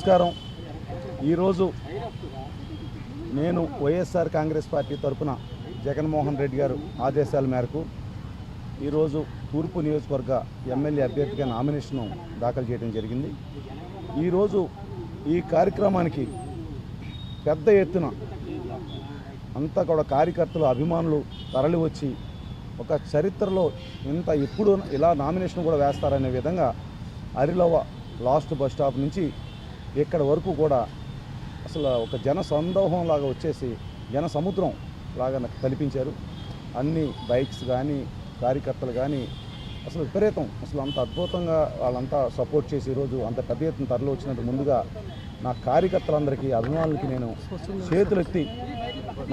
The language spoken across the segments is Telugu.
నమస్కారం. ఈరోజు నేను వైఎస్ఆర్ కాంగ్రెస్ పార్టీ తరఫున జగన్మోహన్ రెడ్డి గారు ఆదేశాల మేరకు ఈరోజు తూర్పు నియోజకవర్గ ఎమ్మెల్యే అభ్యర్థిగా నామినేషన్ దాఖలు చేయడం జరిగింది. ఈరోజు ఈ కార్యక్రమానికి పెద్ద ఎత్తున అంతా కూడా కార్యకర్తలు, అభిమానులు తరలి వచ్చి ఒక చరిత్రలో ఎప్పుడు ఇలా నామినేషన్ కూడా వేస్తారనే విధంగా అరిలవ లాస్ట్ బస్ స్టాప్ నుంచి ఇక్కడ వరకు కూడా అసలు ఒక జన సందోహం లాగా వచ్చేసి జన సముద్రం లాగా నాకు కల్పించారు. అన్ని బైక్స్ కానీ కార్యకర్తలు కానీ అసలు విపరీతం, అసలు అంత అద్భుతంగా వాళ్ళంతా సపోర్ట్ చేసి ఈరోజు అంత పెద్ద ఎత్తున తరలి వచ్చినందుకు ముందుగా నా కార్యకర్తలందరికీ, అభిమానులకి నేను చేతులెత్తి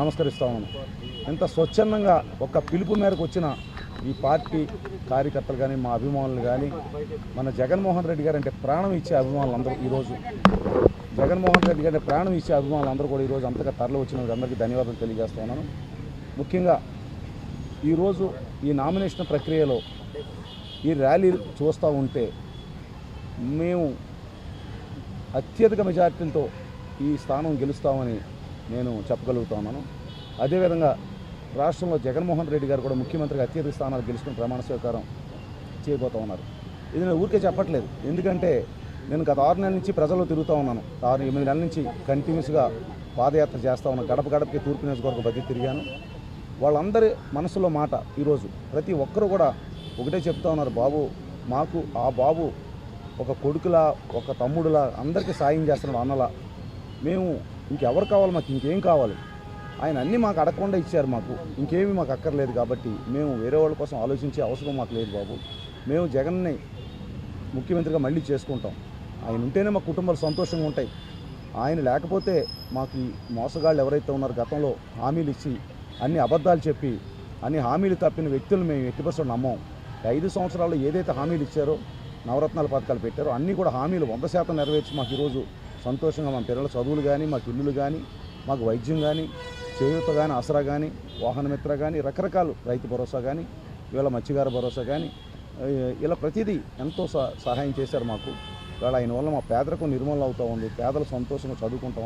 నమస్కరిస్తా ఉన్నాను. ఎంత స్వచ్ఛందంగా ఒక పిలుపు మేరకు వచ్చిన ఈ పార్టీ కార్యకర్తలు కానీ, మా అభిమానులు కానీ, మన జగన్మోహన్ రెడ్డి గారు అంటే ప్రాణం ఇచ్చే అభిమానులందరూ ఈరోజు జగన్మోహన్ రెడ్డి గారి ప్రాణం ఇచ్చే అభిమానులందరూ కూడా ఈరోజు అంతగా తరలి వచ్చిన అందరికీ ధన్యవాదాలు తెలియజేస్తా ఉన్నాను. ముఖ్యంగా ఈరోజు ఈ నామినేషన్ ప్రక్రియలో ఈ ర్యాలీ చూస్తూ ఉంటే మేము అత్యధిక మెజార్టీలతో ఈ స్థానం గెలుస్తామని నేను చెప్పగలుగుతా ఉన్నాను. అదేవిధంగా రాష్ట్రంలో జగన్మోహన్ రెడ్డి గారు కూడా ముఖ్యమంత్రిగా అత్యధిక స్థానాలు గెలుచుకుని ప్రమాణ స్వీకారం చేయబోతూ ఉన్నారు. ఇది నేను ఊరికే చెప్పట్లేదు, ఎందుకంటే నేను గత 6 నెలల నుంచి ప్రజల్లో తిరుగుతూ ఉన్నాను. 6-8 నెలల నుంచి కంటిన్యూస్గా పాదయాత్ర చేస్తూ ఉన్నాను. గడప గడపకి తూర్పు నియోజకవర్గ బదిలీ తిరిగాను. వాళ్ళందరి మనసులో మాట ఈరోజు ప్రతి ఒక్కరు కూడా ఒకటే చెప్తా ఉన్నారు, బాబు మాకు ఆ బాబు ఒక కొడుకులా, ఒక తమ్ముడులా అందరికీ సాయం చేస్తున్నాడు, అన్నలా. మేము ఇంకెవరు కావాలి, మాకు ఇంకేం కావాలి, ఆయన అన్నీ మాకు అడగకుండా ఇచ్చారు, మాకు ఇంకేమీ మాకు అక్కర్లేదు. కాబట్టి మేము వేరే వాళ్ళ కోసం ఆలోచించే అవసరం మాకు లేదు బాబు. మేము జగన్ని ముఖ్యమంత్రిగా మళ్ళీ చేసుకుంటాం. ఆయన ఉంటేనే మా కుటుంబాలు సంతోషంగా ఉంటాయి. ఆయన లేకపోతే మాకు ఈ మోసగాళ్ళు ఎవరైతే ఉన్నారో గతంలో హామీలు ఇచ్చి అన్ని అబద్ధాలు చెప్పి అన్ని హామీలు తప్పిన వ్యక్తులు మేము 80% నమ్మం. 5 సంవత్సరాల్లో ఏదైతే హామీలు ఇచ్చారో, నవరత్నాల పథకాలు పెట్టారో అన్నీ కూడా హామీలు 100% నెరవేర్చి మాకు ఈరోజు సంతోషంగా మా పిల్లల చదువులు కానీ, మాకు ఇల్లులు కానీ, మాకు వైద్యం కానీ, చేయూత కానీ, ఆసరా కానీ, వాహనమిత్ర కానీ, రకరకాల రైతు భరోసా కానీ, ఇవాళ మత్స్యకార భరోసా కానీ, ఇలా ప్రతిదీ ఎంతో సహాయం చేశారు మాకు. ఇవాళ ఆయన వల్ల మా పేదరికం నిర్మూలన అవుతూ ఉంది. పేదలు సంతోషంగా చదువుకుంటూ